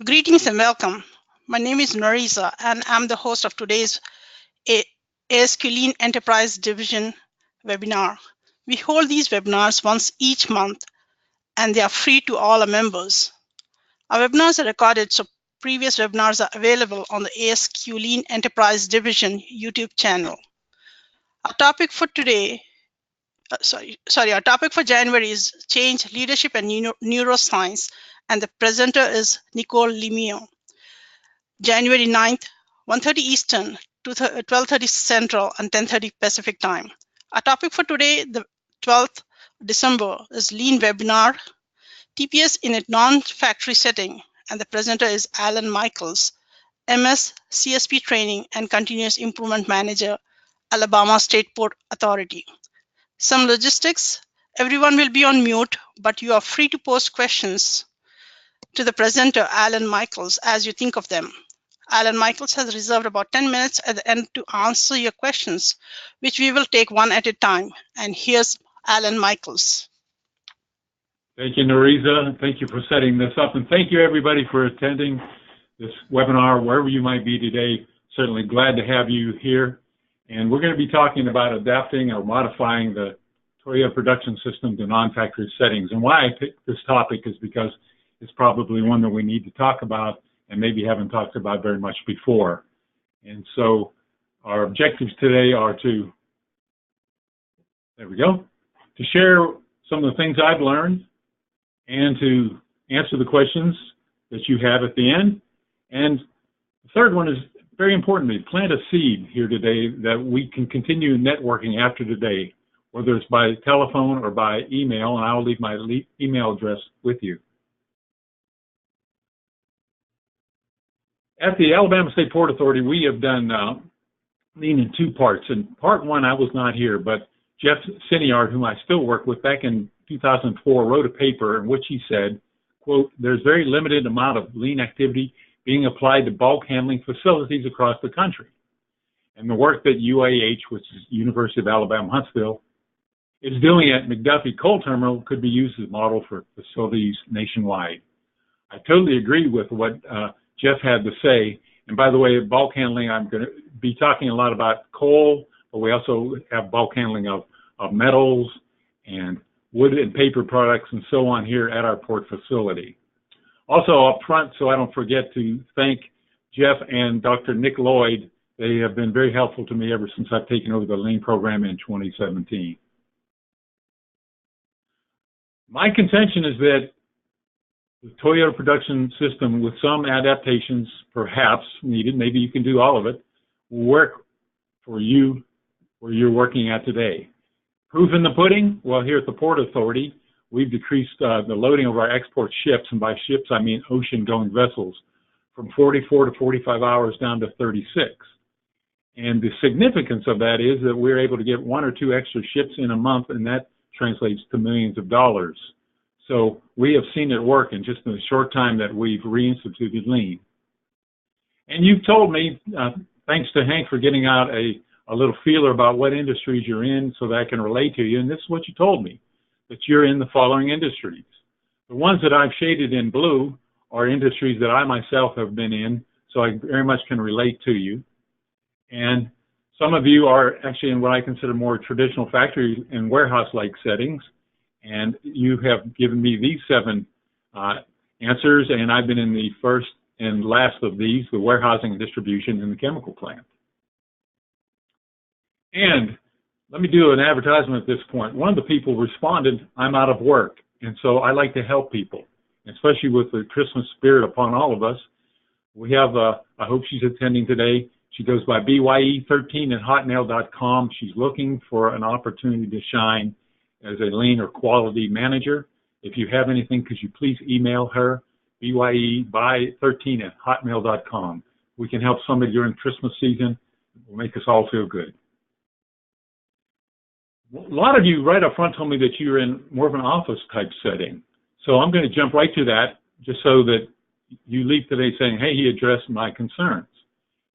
Greetings and welcome. My name is Narisa and I'm the host of today's ASQ Lean Enterprise Division webinar. We hold these webinars once each month and they are free to all our members. Our webinars are recorded, so previous webinars are available on the ASQ Lean Enterprise Division YouTube channel. Our topic for today, our topic for January is Change, Leadership and Neuroscience, and the presenter is Nicole Limio. January 9th, 1:30 Eastern, 12:30 Central, and 10:30 Pacific time. Our topic for today, the 12th December, is Lean Webinar, TPS in a non-factory setting, and the presenter is Alan Michaels, MS, CSP Training, and Continuous Improvement Manager, Alabama State Port Authority. Some logistics. Everyone will be on mute, but you are free to post questions to the presenter, Alan Michaels, as you think of them. Alan Michaels has reserved about 10 minutes at the end to answer your questions, which we will take one at a time. And here's Alan Michaels. Thank you, Narisa. Thank you for setting this up. And thank you, everybody, for attending this webinar, wherever you might be today. Certainly glad to have you here. And we're going to be talking about adapting or modifying the Toyota production system to non-factory settings. And why I picked this topic is because it's probably one that we need to talk about and maybe haven't talked about very much before. And so our objectives today are to, to share some of the things I've learned and to answer the questions that you have at the end. And the third one is very important to me, plant a seed here today that we can continue networking after today, whether it's by telephone or by email, and I'll leave my email address with you. At the Alabama State Port Authority, we have done Lean in two parts. In part one, I was not here, but Jeff Siniard, whom I still work with, back in 2004, wrote a paper in which he said, quote, "There's very limited amount of Lean activity being applied to bulk handling facilities across the country. And the work that UAH, which is University of Alabama, Huntsville, is doing at McDuffie Coal Terminal could be used as a model for facilities nationwide." I totally agree with what Jeff had to say. And by the way, bulk handling, I'm going to be talking a lot about coal, but we also have bulk handling of metals and wood and paper products and so on here at our port facility. Also up front, so I don't forget to thank Jeff and Dr. Nick Lloyd. They have been very helpful to me ever since I've taken over the Lean program in 2017. My contention is that the Toyota production system, with some adaptations perhaps needed, maybe you can do all of it, will work for you where you're working at today. Proof in the pudding? Well, here at the Port Authority, we've decreased the loading of our export ships, and by ships I mean ocean-going vessels, from 44 to 45 hours down to 36. And the significance of that is that we're able to get one or two extra ships in a month, and that translates to millions of dollars. So we have seen it work in just the short time that we've reinstituted Lean. And you've told me, thanks to Hank for getting out a little feeler about what industries you're in so that I can relate to you, and this is what you told me, that you're in the following industries. The ones that I've shaded in blue are industries that I myself have been in, so I very much can relate to you. And some of you are actually in what I consider more traditional factory and warehouse-like settings, and you have given me these 7 answers, and I've been in the first and last of these, the warehousing and distribution in the chemical plant. And let me do an advertisement at this point. One of the people responded, "I'm out of work." And so I like to help people, especially with the Christmas spirit upon all of us. We have, I hope she's attending today. She goes by BYE13@hotmail.com. She's looking for an opportunity to shine as a Lean or quality manager. If you have anything, could you please email her, BYE13@hotmail.com. We can help somebody during Christmas season. It will make us all feel good. A lot of you right up front told me that you're in more of an office type setting. So I'm going to jump right to that just so that you leave today saying, hey, he addressed my concerns.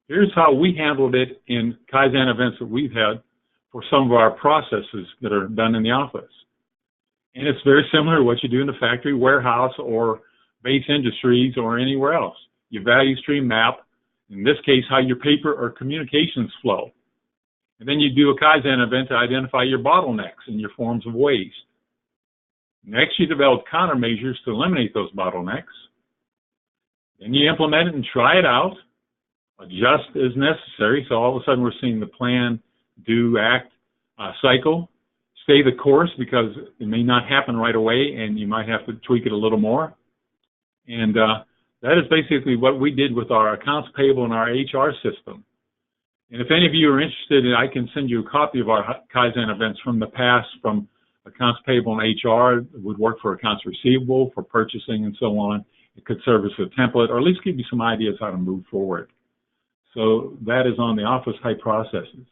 Here's how we handled it in Kaizen events that we've had for some of our processes that are done in the office. And it's very similar to what you do in the factory, warehouse, or base industries or anywhere else. Your value stream map, in this case, how your paper or communications flow. And then you do a Kaizen event to identify your bottlenecks and your forms of waste. Next, you develop countermeasures to eliminate those bottlenecks. Then you implement it and try it out, adjust as necessary. So all of a sudden we're seeing the plan, do, act, cycle. Stay the course because it may not happen right away and you might have to tweak it a little more. And that is basically what we did with our accounts payable and our HR system. And if any of you are interested, I can send you a copy of our Kaizen events from the past, from accounts payable and HR. It would work for accounts receivable, for purchasing, and so on. It could serve as a template, or at least give you some ideas how to move forward. So that is on the office type processes.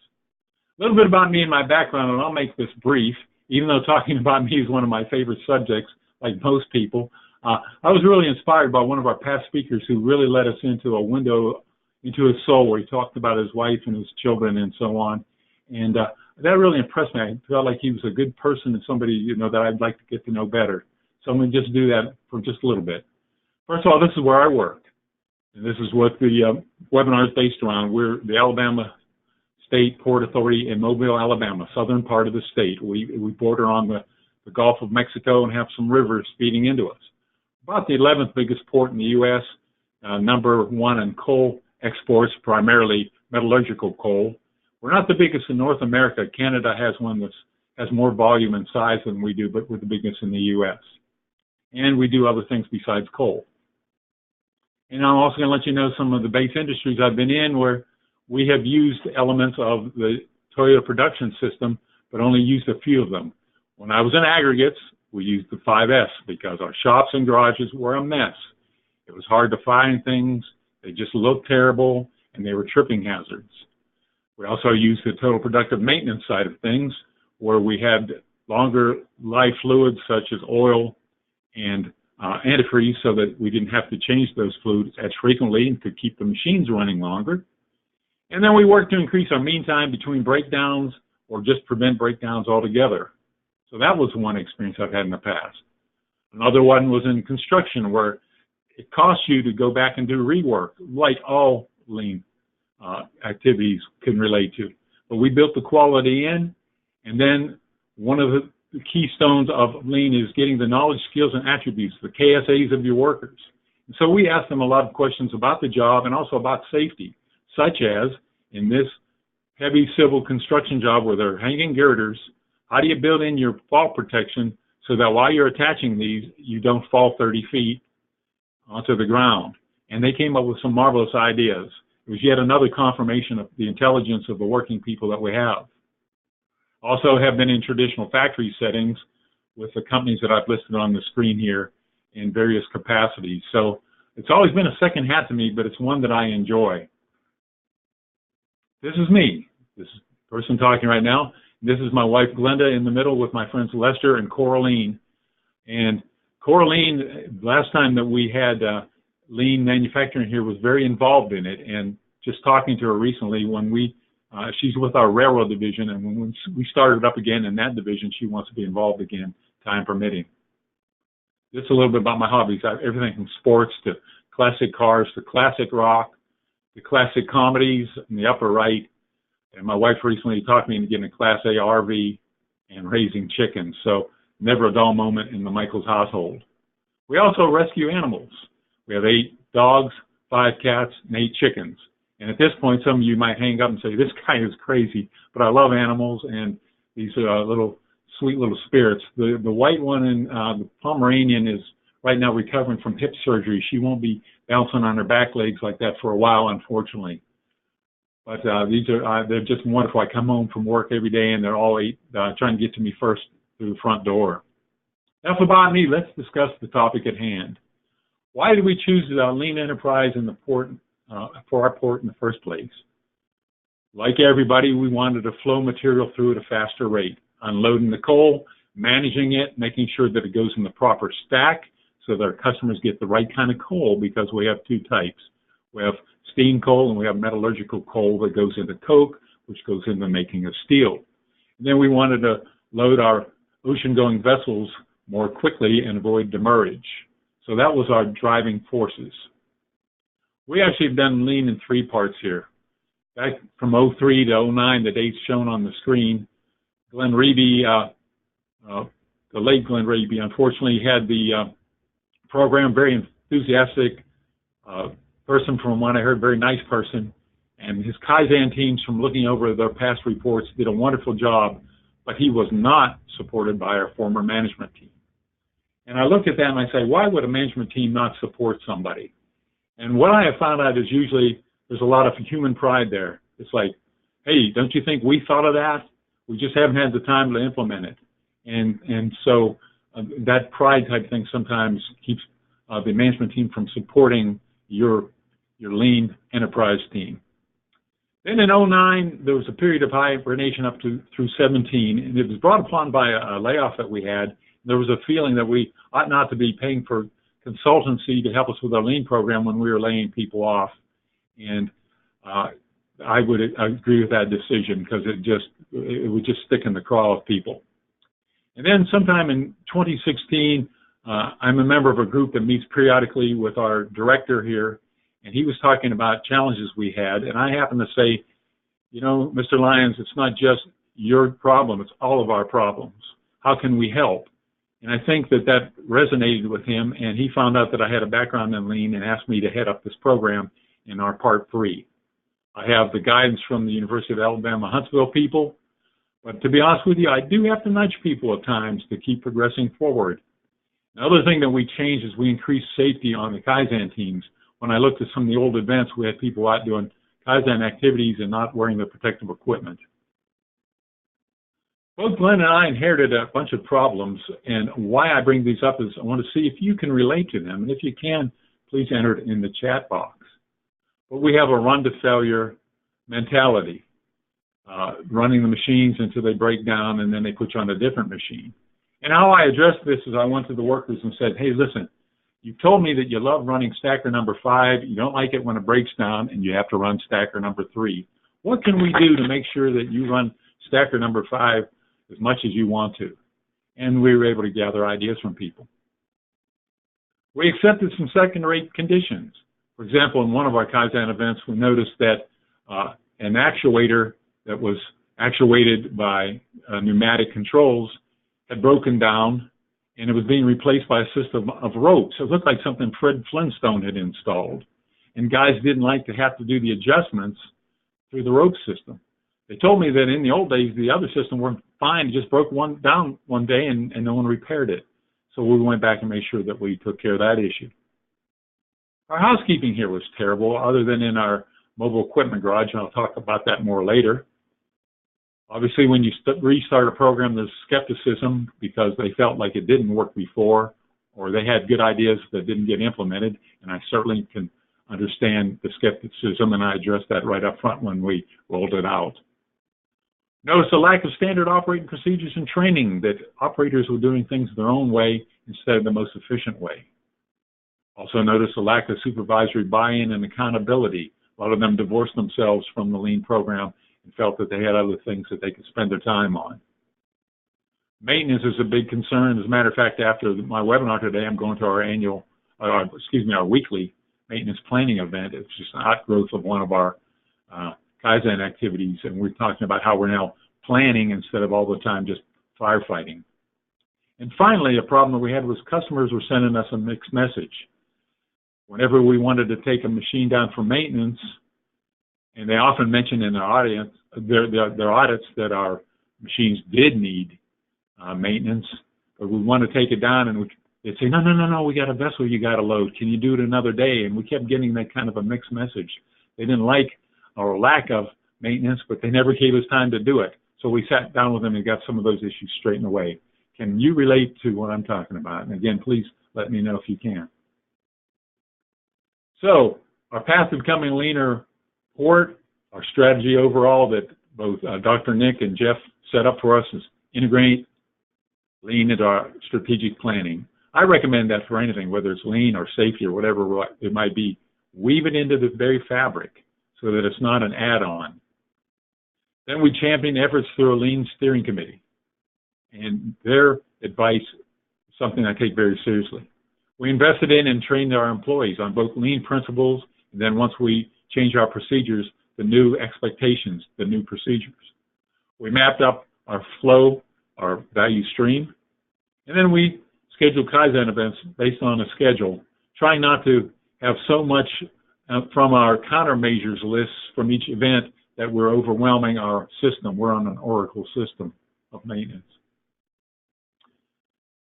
A little bit about me and my background, and I'll make this brief, even though talking about me is one of my favorite subjects, like most people. I was really inspired by one of our past speakers who really let us into a window into his soul, where he talked about his wife and his children and so on. And that really impressed me. I felt like he was a good person and somebody, you know, that I'd like to get to know better. So I'm going to just do that for just a little bit. First of all, this is where I work. And this is what the webinar is based around. We're the Alabama State Port Authority in Mobile, Alabama, southern part of the state. We border on the Gulf of Mexico and have some rivers feeding into us. About the 11th biggest port in the U.S., number one in coal exports, primarily metallurgical coal. We're not the biggest in North America. Canada has one that has more volume and size than we do, but we're the biggest in the U.S. And we do other things besides coal. And I'm also going to let you know some of the base industries I've been in where we have used elements of the Toyota production system, but only used a few of them. When I was in aggregates, we used the 5S because our shops and garages were a mess. It was hard to find things. They just looked terrible, and they were tripping hazards. We also used the total productive maintenance side of things, where we had longer life fluids such as oil and antifreeze, so that we didn't have to change those fluids as frequently and could keep the machines running longer. And then we worked to increase our mean time between breakdowns or just prevent breakdowns altogether. So that was one experience I've had in the past. Another one was in construction, where it costs you to go back and do rework, like all lean activities can relate to. But we built the quality in, and then one of the keystones of lean is getting the knowledge, skills, and attributes, the KSAs of your workers. And so we asked them a lot of questions about the job and also about safety, such as in this heavy civil construction job where they're hanging girders, how do you build in your fall protection so that while you're attaching these, you don't fall 30 feet onto the ground? And they came up with some marvelous ideas. It was yet another confirmation of the intelligence of the working people that we have. Also have been in traditional factory settings with the companies that I've listed on the screen here in various capacities. So it's always been a second hat to me, but it's one that I enjoy. This is me. This is the person talking right now. This is my wife, Glenda, in the middle with my friends Lester and Coraline. And Coraline, last time that we had lean manufacturing here, was very involved in it. And just talking to her recently, when she's with our railroad division, and when we started up again in that division, she wants to be involved again, time permitting. Just a little bit about my hobbies. I have everything from sports to classic cars to classic rock to classic comedies in the upper right. And my wife recently talked me into getting a Class A RV and raising chickens. So never a dull moment in the Michaels household. We also rescue animals. We have 8 dogs, 5 cats, and 8 chickens. And at this point, some of you might hang up and say, this guy is crazy, but I love animals, and these little sweet little spirits. The white one in the Pomeranian is right now recovering from hip surgery. She won't be bouncing on her back legs like that for a while, unfortunately. But they're just wonderful. I come home from work every day, and they're all 8 trying to get to me first through the front door. Enough about me. Let's discuss the topic at hand. Why did we choose the lean enterprise in the port for our port in the first place? Like everybody, we wanted to flow material through at a faster rate, unloading the coal, managing it, making sure that it goes in the proper stack so that our customers get the right kind of coal, because we have 2 types. We have steam coal and we have metallurgical coal that goes into coke, which goes into making of steel. And then we wanted to load our ocean-going vessels more quickly and avoid demurrage. So that was our driving forces. We actually have done lean in 3 parts here. Back from 03 to 09, the dates shown on the screen, Glenn Reeby, the late Glenn Reeby, unfortunately had the program, very enthusiastic person from what I heard, very nice person. And his Kaizen teams, from looking over their past reports, did a wonderful job, but he was not supported by our former management team. And I looked at that and I say, why would a management team not support somebody? And what I have found out is usually there's a lot of human pride there. It's like, hey, don't you think we thought of that? We just haven't had the time to implement it. And so that pride type thing sometimes keeps the management team from supporting your lean enterprise team. Then in 09, there was a period of hibernation up through 17, and it was brought upon by a layoff that we had. There was a feeling that we ought not to be paying for consultancy to help us with our lean program when we were laying people off. And I would agree with that decision, because it would just stick in the craw of people. And then sometime in 2016, I'm a member of a group that meets periodically with our director here, and he was talking about challenges we had, and I happened to say, you know, Mr. Lyons, it's not just your problem, it's all of our problems. How can we help? And I think that resonated with him, and he found out that I had a background in lean and asked me to head up this program in our part 3. I have the guidance from the University of Alabama Huntsville people, but to be honest with you, I do have to nudge people at times to keep progressing forward. Another thing that we changed is we increased safety on the Kaizen teams. When I looked at some of the old events, we had people out doing Kaizen activities and not wearing the protective equipment. Both Glenn and I inherited a bunch of problems, and why I bring these up is I want to see if you can relate to them, and if you can, please enter it in the chat box. But we have a run-to-failure mentality, running the machines until they break down, and then they put you on a different machine. And how I addressed this is I went to the workers and said, hey, listen, you told me that you love running stacker number 5, you don't like it when it breaks down, and you have to run stacker number 3. What can we do to make sure that you run stacker number 5 as much as you want to? And we were able to gather ideas from people. We accepted some second-rate conditions. For example, in one of our Kaizen events, we noticed that an actuator that was actuated by pneumatic controls had broken down, and it was being replaced by a system of ropes. It looked like something Fred Flintstone had installed. And guys didn't like to have to do the adjustments through the rope system. They told me that in the old days, the other system worked fine. It just broke down one day, and no one repaired it. So we went back and made sure that we took care of that issue. Our housekeeping here was terrible, other than in our mobile equipment garage, and I'll talk about that more later. Obviously, when you restart a program, there's skepticism because they felt like it didn't work before, or they had good ideas that didn't get implemented, and I certainly can understand the skepticism, and I addressed that right up front when we rolled it out. Notice a lack of standard operating procedures and training, that operators were doing things their own way instead of the most efficient way. Also notice a lack of supervisory buy-in and accountability. A lot of them divorced themselves from the lean program and felt that they had other things that they could spend their time on. Maintenance is a big concern. As a matter of fact, after my webinar today, I'm going to our weekly maintenance planning event. It's just an outgrowth of one of our Kaizen activities, and we're talking about how we're now planning instead of all the time just firefighting. And finally, a problem that we had was customers were sending us a mixed message. Whenever we wanted to take a machine down for maintenance, and they often mention in their audits that our machines did need maintenance, but we want to take it down, and they'd say, no, we got a vessel you got to load. Can you do it another day? And we kept getting that kind of a mixed message. They didn't like our lack of maintenance, but they never gave us time to do it. So we sat down with them and got some of those issues straightened away. Can you relate to what I'm talking about? And again, please let me know if you can. So our path to becoming leaner port, our strategy overall that both Dr. Nick and Jeff set up for us is integrate lean into our strategic planning. I recommend that for anything, whether it's lean or safety or whatever it might be. Weave it into the very fabric so that it's not an add-on. Then we champion efforts through a lean steering committee. And their advice is something I take very seriously. We invested in and trained our employees on both lean principles, and then once we changed our procedures, the new expectations, the new procedures. We mapped up our flow, our value stream, and then we scheduled Kaizen events based on a schedule, trying not to have so much from our countermeasures lists from each event that we're overwhelming our system. We're on an Oracle system of maintenance.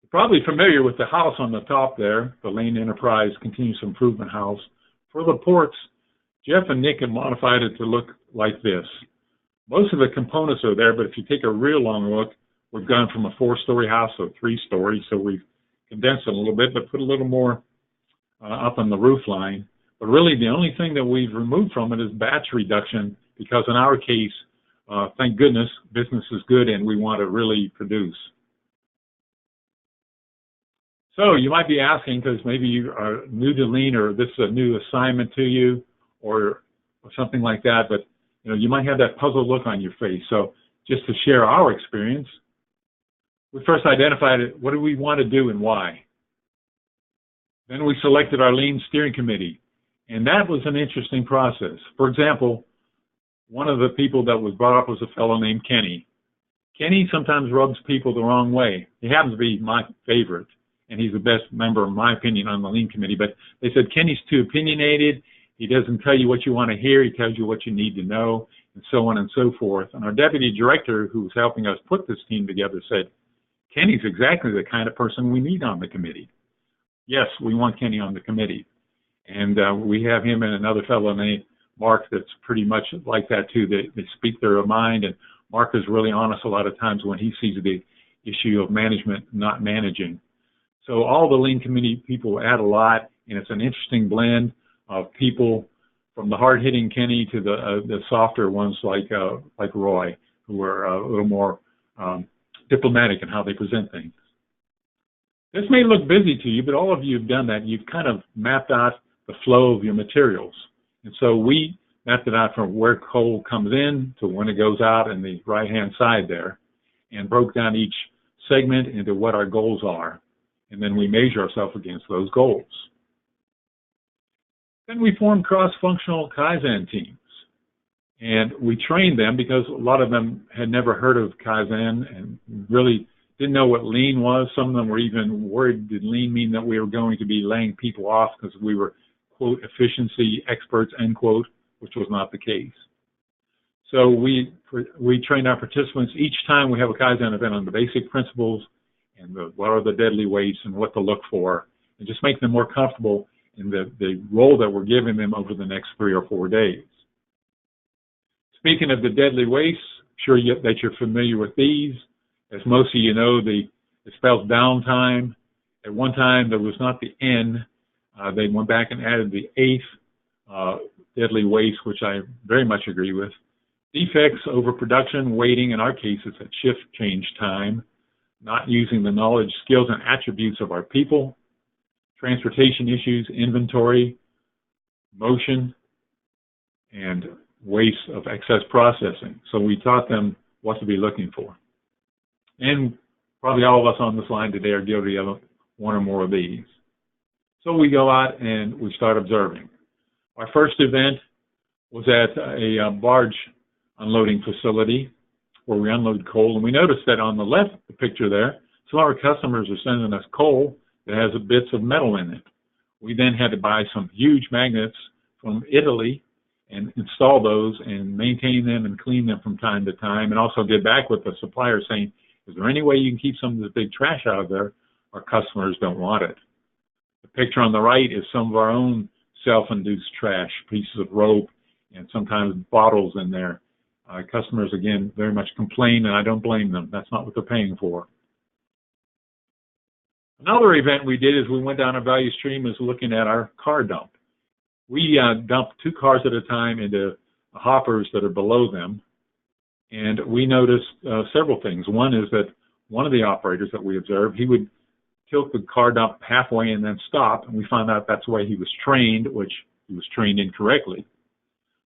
You're probably familiar with the house on the top there, the Lean Enterprise Continuous Improvement House. For the ports, Jeff and Nick have modified it to look like this. Most of the components are there, but if you take a real long look, we've gone from a 4-story house to a 3-story, so we've condensed it a little bit, but put a little more up on the roof line. But really, the only thing that we've removed from it is batch reduction, because in our case, thank goodness, business is good and we want to really produce. So you might be asking, because maybe you are new to Lean, or this is a new assignment to you, or something like that, but you might have that puzzled look on your face. So just to share our experience, we first identified what do we want to do and why. Then we selected our Lean Steering Committee, and that was an interesting process. For example, one of the people that was brought up was a fellow named Kenny. Kenny sometimes rubs people the wrong way. He happens to be my favorite, and he's the best member, in my opinion, on the Lean Committee, but they said Kenny's too opinionated. He doesn't tell you what you want to hear. He tells you what you need to know, and so on and so forth. And our deputy director, who was helping us put this team together, said, Kenny's exactly the kind of person we need on the committee. Yes, we want Kenny on the committee. And we have him and another fellow named Mark that's pretty much like that too. They speak their mind, and Mark is really honest a lot of times when he sees the issue of management not managing. So all the Lean Committee people add a lot, and it's an interesting blend of people from the hard-hitting Kenny to the softer ones like Roy, who are a little more diplomatic in how they present things. This may look busy to you, but all of you have done that. You've kind of mapped out the flow of your materials. And so we mapped it out from where coal comes in to when it goes out in the right-hand side there, and broke down each segment into what our goals are. And then we measure ourselves against those goals. Then we formed cross-functional Kaizen teams. And we trained them because a lot of them had never heard of Kaizen and really didn't know what Lean was. Some of them were even worried, did Lean mean that we were going to be laying people off because we were, quote, efficiency experts, end quote, which was not the case. So we trained our participants each time we have a Kaizen event on the basic principles and what are the deadly weights and what to look for, and just make them more comfortable in the role that we're giving them over the next 3 or 4 days. Speaking of the deadly weights, sure that you're familiar with these. As most of you know, it spells downtime. At one time, there was not the N. They went back and added the 8th deadly waste, which I very much agree with. Defects, overproduction, waiting, in our case, it's at shift change time, not using the knowledge, skills, and attributes of our people, transportation issues, inventory, motion, and waste of excess processing. So we taught them what to be looking for. And probably all of us on this line today are guilty of one or more of these. So we go out and we start observing. Our first event was at a barge unloading facility where we unload coal. And we noticed that on the left, the picture there, some of our customers are sending us coal that has bits of metal in it. We then had to buy some huge magnets from Italy and install those and maintain them and clean them from time to time, and also get back with the supplier saying, is there any way you can keep some of this big trash out of there? Our customers don't want it. The picture on the right is some of our own self-induced trash, pieces of rope, and sometimes bottles in there. Customers, again, very much complain, and I don't blame them. That's not what they're paying for. Another event we did is we went down a value stream is looking at our car dump. We dump 2 cars at a time into hoppers that are below them, and we noticed several things. One is that one of the operators that we observed, he would tilt the car dump halfway and then stop, and we found out that's the way he was trained, which he was trained incorrectly.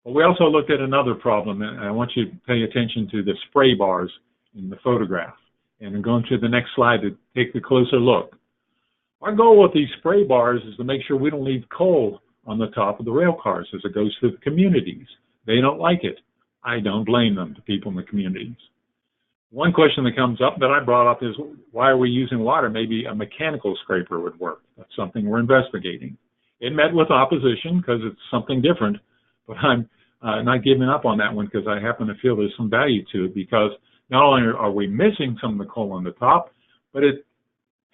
But we also looked at another problem, and I want you to pay attention to the spray bars in the photograph. And I'm going to the next slide to take a closer look. Our goal with these spray bars is to make sure we don't leave coal on the top of the rail cars as it goes to the communities. They don't like it. I don't blame them, the people in the communities. One question that comes up that I brought up is, why are we using water? Maybe a mechanical scraper would work. That's something we're investigating. It met with opposition because it's something different, but I'm not giving up on that one because I happen to feel there's some value to it, because not only are we missing some of the coal on the top, but it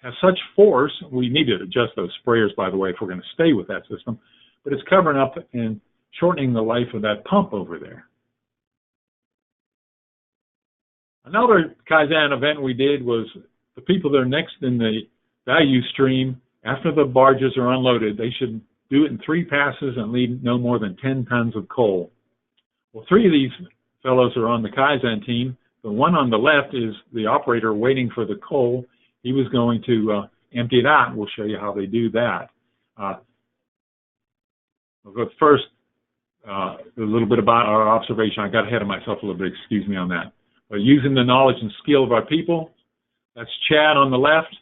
has such force. We need to adjust those sprayers, by the way, if we're going to stay with that system, but it's covering up and shortening the life of that pump over there. Another Kaizen event we did was the people that are next in the value stream, after the barges are unloaded, they should do it in 3 passes and leave no more than 10 tons of coal. Well, 3 of these fellows are on the Kaizen team. The one on the left is the operator waiting for the coal. He was going to empty it out, and we'll show you how they do that. But first, a little bit about our observation. I got ahead of myself a little bit, excuse me on that. But using the knowledge and skill of our people, that's Chad on the left.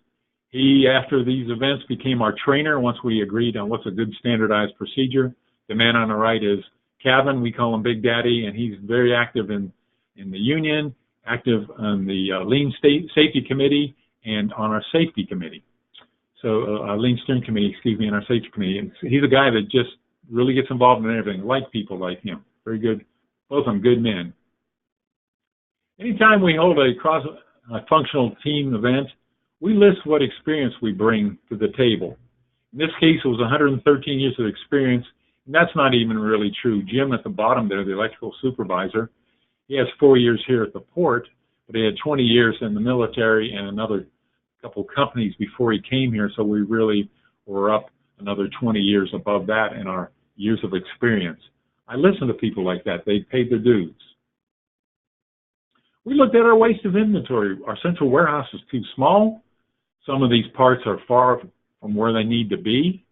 He, after these events, became our trainer once we agreed on what's a good standardized procedure. The man on the right is Kevin. We call him Big Daddy, and he's very active in the union, active on the Lean Safety Committee, and on our Safety Committee. So, Lean Steering Committee, excuse me, and our Safety Committee. And he's a guy that just really gets involved in everything, like people like him. Very good, both of them good men. Anytime we hold a cross-functional team event, we list what experience we bring to the table. In this case, it was 113 years of experience, and that's not even really true. Jim at the bottom there, the electrical supervisor, he has 4 years here at the port, but he had 20 years in the military and another couple companies before he came here, so we really were up another 20 years above that in our years of experience. I listen to people like that. They paid their dues. We looked at our waste of inventory. Our central warehouse is too small. Some of these parts are far from where they need to be.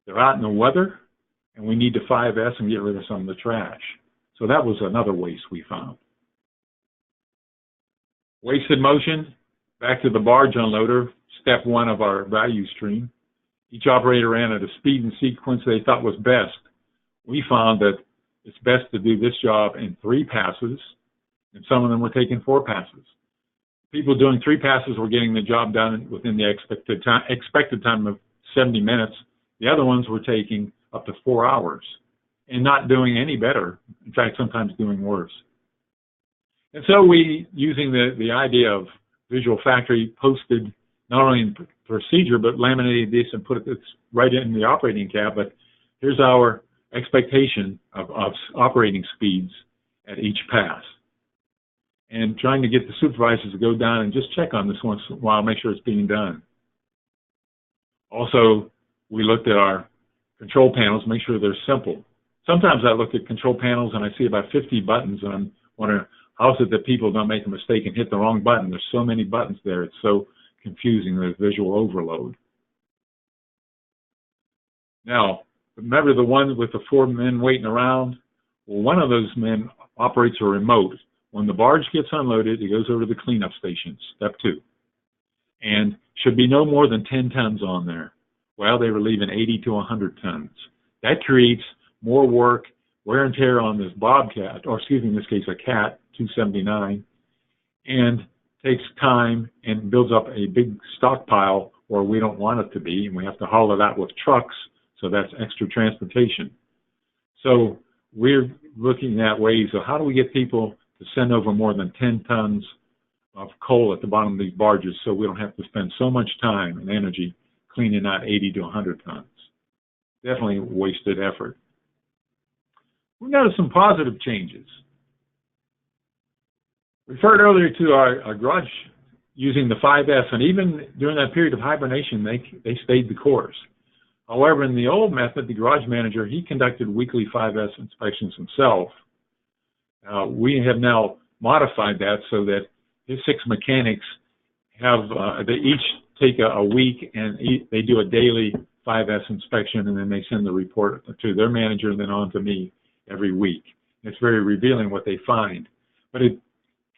They're out in the weather, and we need to 5S and get rid of some of the trash. So that was another waste we found. Wasted motion, back to the barge unloader, step 1 of our value stream. Each operator ran at a speed and sequence they thought was best. We found that it's best to do this job in 3 passes, and some of them were taking 4 passes. People doing 3 passes were getting the job done within the expected time of 70 minutes. The other ones were taking up to 4 hours and not doing any better. In fact, sometimes doing worse. And so we, using the idea of visual factory, posted not only in procedure, but laminated this and put it right in the operating cab. But here's our expectation of operating speeds at each pass. And trying to get the supervisors to go down and just check on this once in a while, make sure it's being done. Also, we looked at our control panels, make sure they're simple. Sometimes I look at control panels and I see about 50 buttons, and I'm wondering, how is it that people don't make a mistake and hit the wrong button? There's so many buttons there. It's so confusing. There's visual overload. Now, remember the one with the 4 men waiting around? Well, one of those men operates a remote. When the barge gets unloaded, it goes over to the cleanup station, step 2. And should be no more than 10 tons on there. Well, they were leaving 80 to 100 tons. That creates more work, wear and tear on this bobcat, or excuse me, in this case, a cat, 279, and takes time and builds up a big stockpile where we don't want it to be, and we have to haul it out with trucks, so that's extra transportation. So we're looking at ways of how do we get people to send over more than 10 tons of coal at the bottom of these barges so we don't have to spend so much time and energy cleaning out 80 to 100 tons. Definitely wasted effort. We noticed some positive changes. Referred earlier to our garage using the 5S, and even during that period of hibernation, they stayed the course. However, in the old method, the garage manager, he conducted weekly 5S inspections himself. We have now modified that so that his 6 mechanics have, they each take a week and they do a daily 5S inspection, and then they send the report to their manager and then on to me every week. It's very revealing what they find. But it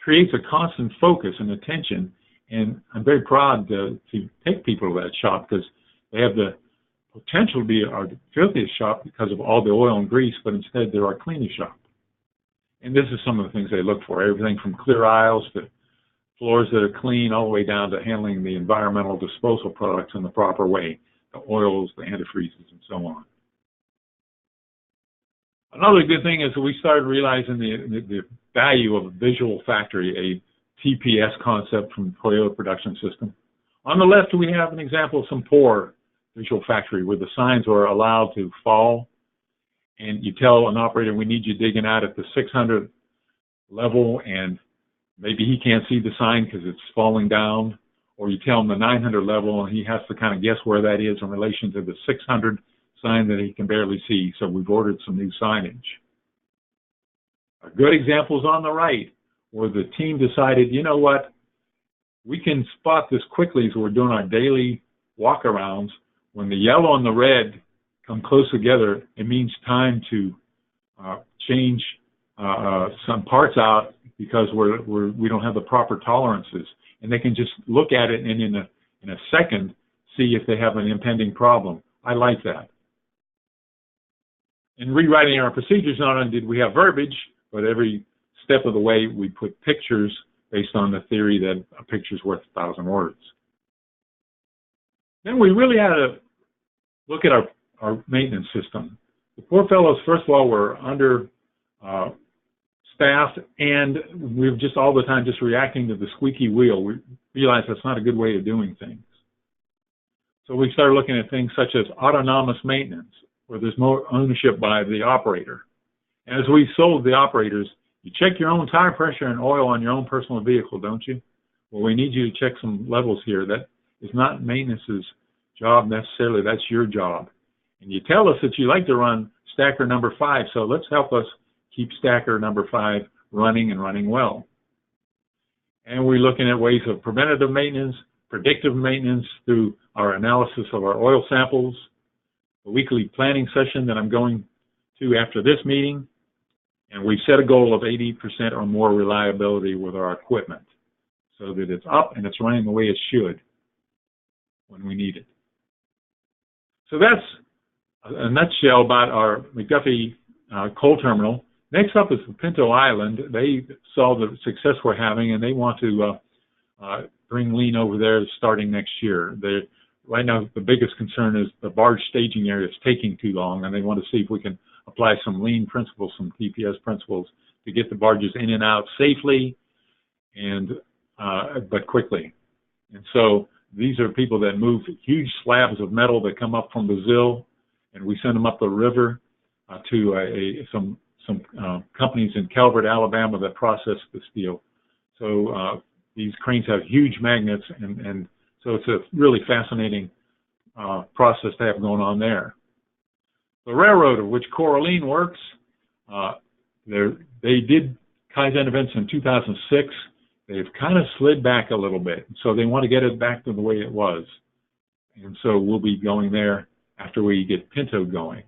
creates a constant focus and attention, And I'm very proud to take people to that shop because they have the potential to be our filthiest shop because of all the oil and grease, but instead they're our cleanest shop. And this is some of the things they look for, everything from clear aisles to floors that are clean, all the way down to handling the environmental disposal products in the proper way, the oils, the antifreezes, and so on. Another good thing is that we started realizing the value of a visual factory, a TPS concept from Toyota Production System. On the left, we have an example of some poor visual factory where the signs are allowed to fall, and you tell an operator, we need you digging out at the 600 level, and maybe he can't see the sign because it's falling down, or you tell him the 900 level, and he has to kind of guess where that is in relation to the 600 sign that he can barely see. So we've ordered some new signage. A good example is on the right, where the team decided, you know what, we can spot this quickly as we're doing our daily walk-arounds. When the yellow and the red come close together, it means time to change some parts out because we don't have the proper tolerances. And they can just look at it and in a second see if they have an impending problem. I like that. In rewriting our procedures, not only did we have verbiage, but every step of the way we put pictures based on the theory that a picture's worth 1,000 words. Then we really had to look at our maintenance system. The poor fellows, first of all, were under staffed, and we were just all the time just reacting to the squeaky wheel. We realized that's not a good way of doing things. So we started looking at things such as autonomous maintenance, where there's more ownership by the operator. And as we sold the operators, you check your own tire pressure and oil on your own personal vehicle, don't you? Well, we need you to check some levels here. That is not maintenance's job necessarily, that's your job. And you tell us that you like to run stacker number 5, so let's help us keep stacker number 5 running and running well. And we're looking at ways of preventative maintenance, predictive maintenance through our analysis of our oil samples, a weekly planning session that I'm going to after this meeting, and we've set a goal of 80% or more reliability with our equipment so that it's up and it's running the way it should when we need it. So that's a nutshell about our McDuffie coal terminal. Next up is the Pinto Island. They saw the success we're having, and they want to bring lean over there starting next year. Right now, the biggest concern is the barge staging area is taking too long, and they want to see if we can apply some lean principles, some TPS principles, to get the barges in and out safely, and but quickly. And so these are people that move huge slabs of metal that come up from Brazil, and we send them up the river to some companies in Calvert, Alabama that process the steel. So these cranes have huge magnets, and so it's a really fascinating process to have going on there. The railroad, of which Coraline works, they did Kaizen events in 2006. They've kind of slid back a little bit, so they want to get it back to the way it was. And so we'll be going there after we get Pinto going.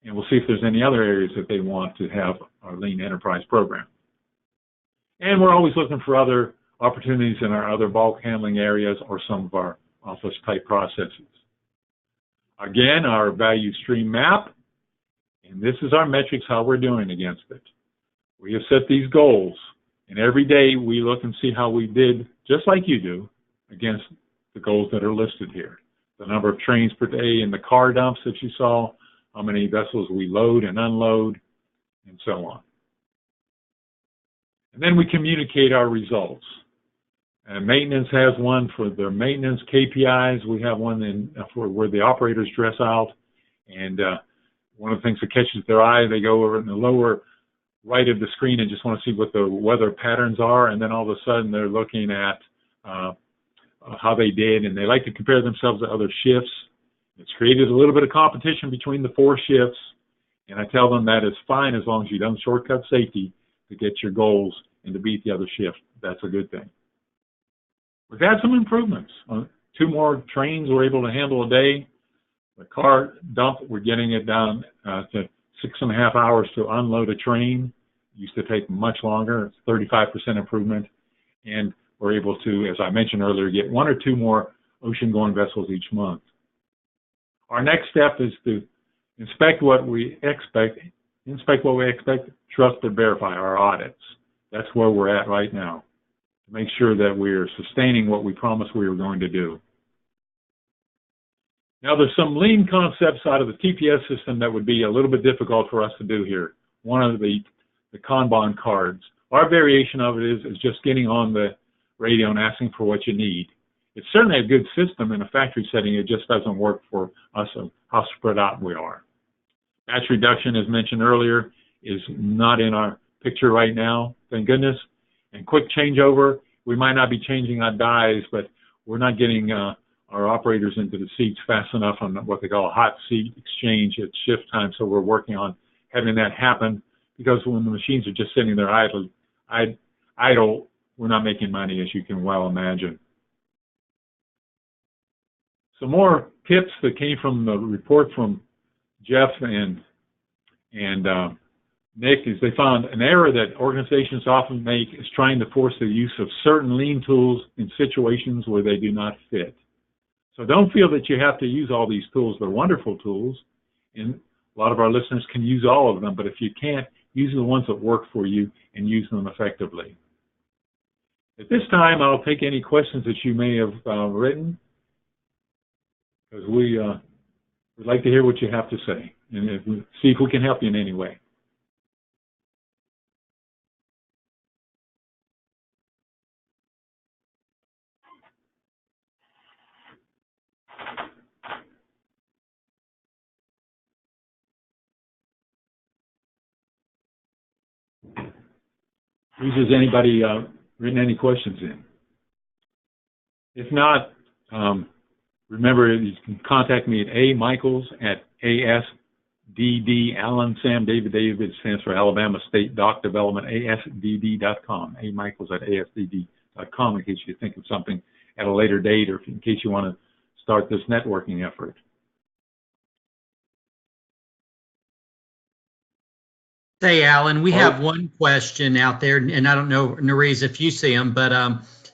And we'll see if there's any other areas that they want to have our Lean Enterprise program. And we're always looking for other opportunities in our other bulk handling areas or some of our office type processes. Again, our value stream map, and this is our metrics, how we're doing against it. We have set these goals, and every day we look and see how we did, just like you do, against the goals that are listed here. The number of trains per day in the car dumps that you saw, how many vessels we load and unload, and so on. And then we communicate our results. And maintenance has one for their maintenance KPIs. We have one for where the operators dress out. And one of the things that catches their eye, they go over in the lower right of the screen and just want to see what the weather patterns are. And then all of a sudden they're looking at how they did, and they like to compare themselves to other shifts. It's created a little bit of competition between the 4 shifts. And I tell them that is fine as long as you don't shortcut safety to get your goals and to beat the other shift. That's a good thing. We've had some improvements. 2 more trains we're able to handle a day. The car dump, we're getting it down to 6.5 hours to unload a train. It used to take much longer. It's 35% improvement. And we're able to, as I mentioned earlier, get 1 or 2 more ocean-going vessels each month. Our next step is to inspect what we expect, trust but verify our audits. That's where we're at right now, to make sure that we're sustaining what we promised we were going to do. Now, there's some lean concepts out of the TPS system that would be a little bit difficult for us to do here. One of the Kanban cards. Our variation of it is just getting on the radio and asking for what you need. It's certainly a good system in a factory setting. It just doesn't work for us, how spread out we are. Batch reduction, as mentioned earlier, is not in our picture right now, thank goodness. And quick changeover, we might not be changing our dies, but we're not getting our operators into the seats fast enough on what they call a hot seat exchange at shift time, so we're working on having that happen, because when the machines are just sitting there idle, we're not making money, as you can well imagine. Some more tips that came from the report from Jeff and Nick is they found an error that organizations often make is trying to force the use of certain lean tools in situations where they do not fit. So don't feel that you have to use all these tools. They're wonderful tools, and a lot of our listeners can use all of them, but if you can't, use the ones that work for you and use them effectively. At this time, I'll take any questions that you may have written, because we would like to hear what you have to say and see if we can help you in any way. Has anybody written any questions in? If not, remember, you can contact me at a.michaels@ASDD, Allen, Sam, David, David stands for Alabama State Dock Development, ASDD.com, a.michaels@ASDD.com, in case you think of something at a later date, or in case you want to start this networking effort. Hey, Alan, we have one question out there, and I don't know, Nariz, if you see them, but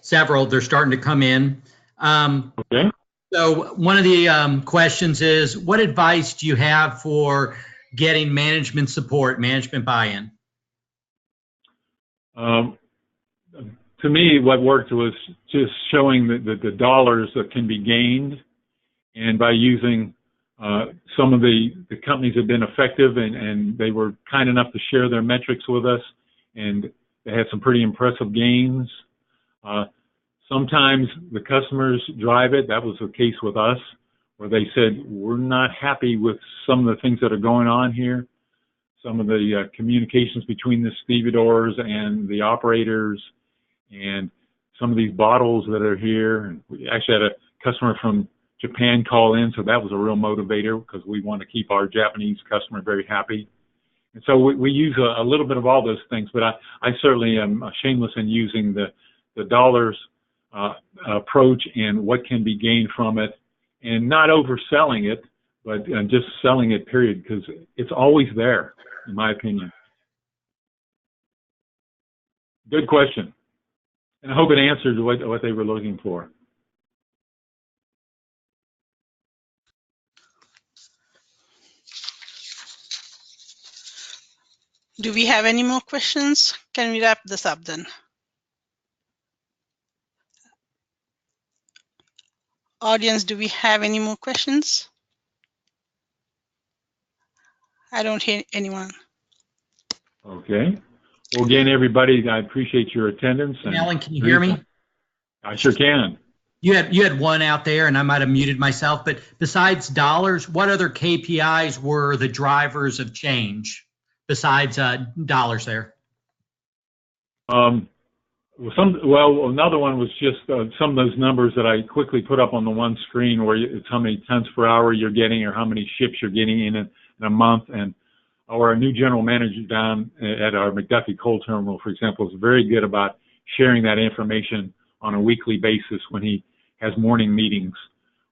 several, they're starting to come in. Okay. So one of the questions is, what advice do you have for getting management support, management buy-in? To me, what worked was just showing the dollars that can be gained, and by using some of the companies have been effective, and they were kind enough to share their metrics with us, and they had some pretty impressive gains. Sometimes the customers drive it. That was the case with us, where they said, we're not happy with some of the things that are going on here. Some of the communications between the stevedores and the operators, and some of these bottles that are here. And we actually had a customer from Japan call in, so that was a real motivator, because we want to keep our Japanese customer very happy. And so we use a little bit of all those things, but I certainly am shameless in using the dollars approach and what can be gained from it, and not overselling it, but just selling it, period, because it's always there, in my opinion. Good question. And I hope it answered what they were looking for. Do we have any more questions? Can we wrap this up then? Audience, do we have any more questions? I don't hear anyone. Okay. Well, again, everybody, I appreciate your attendance. And Alan, can you hear me? I sure can. You had one out there, and I might have muted myself, but besides dollars, what other KPIs were the drivers of change besides dollars there? Another one was just some of those numbers that I quickly put up on the one screen, where it's how many tons per hour you're getting, or how many ships you're getting in a month. And our new general manager down at our McDuffie coal terminal, for example, is very good about sharing that information on a weekly basis when he has morning meetings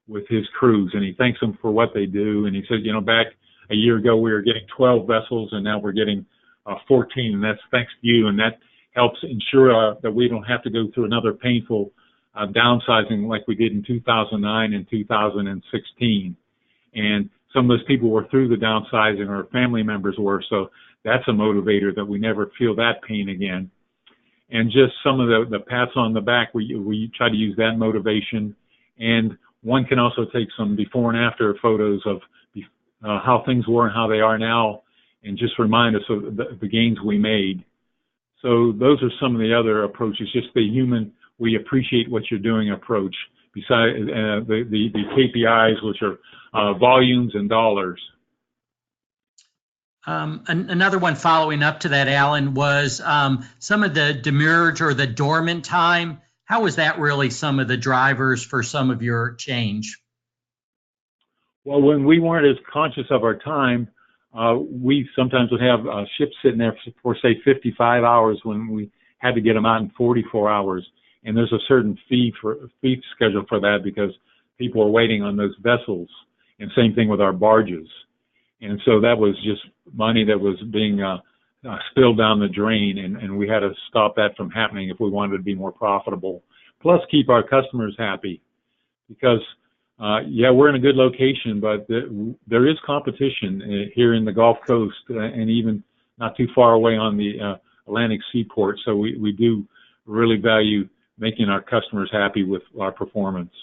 with his crews, and he thanks them for what they do. And he said, back a year ago we were getting 12 vessels, and now we're getting 14, and that's thanks to you. And that helps ensure that we don't have to go through another painful downsizing like we did in 2009 and 2016. And some of those people were through the downsizing, or family members were, so that's a motivator that we never feel that pain again. And just some of the pats on the back, we try to use that motivation. And one can also take some before and after photos of how things were and how they are now, and just remind us of the gains we made. So those are some of the other approaches, just the human, we appreciate what you're doing approach, besides the KPIs, which are volumes and dollars. Another one following up to that, Alan, was some of the demurrage or the dormant time. How was that really some of the drivers for some of your change? Well, when we weren't as conscious of our time, we sometimes would have ships sitting there for, say, 55 hours when we had to get them out in 44 hours. And there's a certain fee schedule for that, because people are waiting on those vessels. And same thing with our barges. And so that was just money that was being spilled down the drain, and we had to stop that from happening if we wanted to be more profitable. Plus, keep our customers happy, because yeah, we're in a good location, but there is competition here in the Gulf Coast, and even not too far away on the Atlantic seaport. So we do really value making our customers happy with our performance.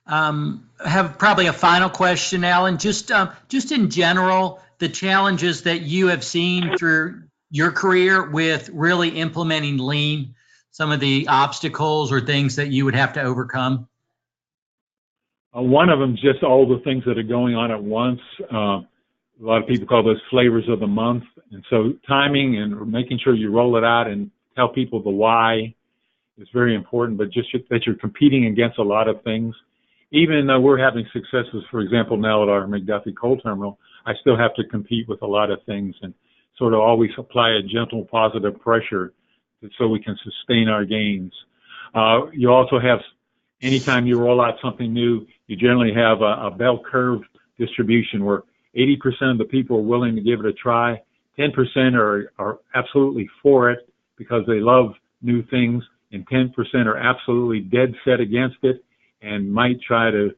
I have probably a final question, Alan. Just in general, the challenges that you have seen through your career with really implementing lean, some of the obstacles or things that you would have to overcome. One of them is just all the things that are going on at once. A lot of people call those flavors of the month. And so timing and making sure you roll it out and tell people the why is very important, but just that you're competing against a lot of things. Even though we're having successes, for example, now at our McDuffie coal terminal, I still have to compete with a lot of things and sort of always apply a gentle, positive pressure so we can sustain our gains. You also have, anytime you roll out something new, you generally have a bell curve distribution where 80% of the people are willing to give it a try, 10% are absolutely for it because they love new things, and 10% are absolutely dead set against it and might try to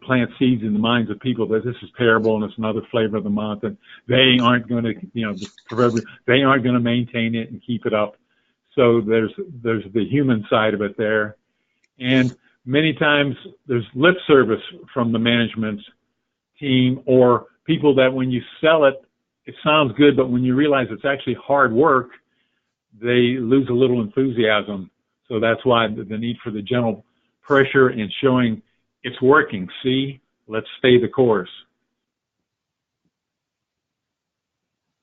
plant seeds in the minds of people that this is terrible and it's another flavor of the month, and they aren't going to, they aren't going to maintain it and keep it up. So there's the human side of it there, and many times there's lip service from the management team or people that when you sell it, it sounds good, but when you realize it's actually hard work, they lose a little enthusiasm. So that's why the need for the gentle pressure and showing it's working. See, let's stay the course.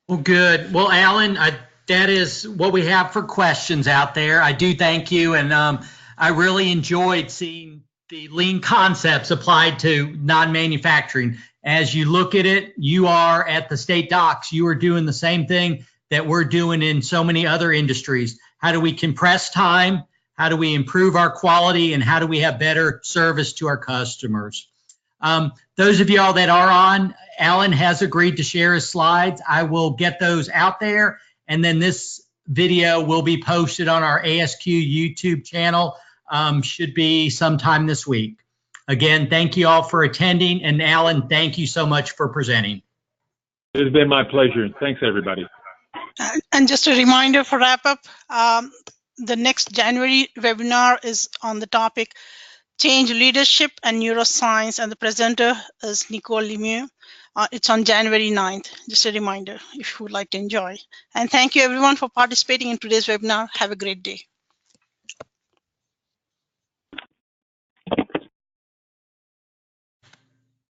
Well, good. Well, Alan, that is what we have for questions out there. I do thank you, and I really enjoyed seeing the lean concepts applied to non-manufacturing. As you look at it, you are at the state docks. You are doing the same thing that we're doing in so many other industries. How do we compress time? How do we improve our quality? And how do we have better service to our customers? Those of y'all that are on, Alan has agreed to share his slides. I will get those out there, and then this video will be posted on our ASQ YouTube channel. Should be sometime this week. Again, thank you all for attending, and Alan, thank you so much for presenting. It's been my pleasure. Thanks, everybody. And just a reminder for wrap up, the next January webinar is on the topic Change Leadership and Neuroscience, and the presenter is Nicole Lemieux. It's on January 9th. Just a reminder if you would like to enjoy. And thank you everyone for participating in today's webinar. Have a great day.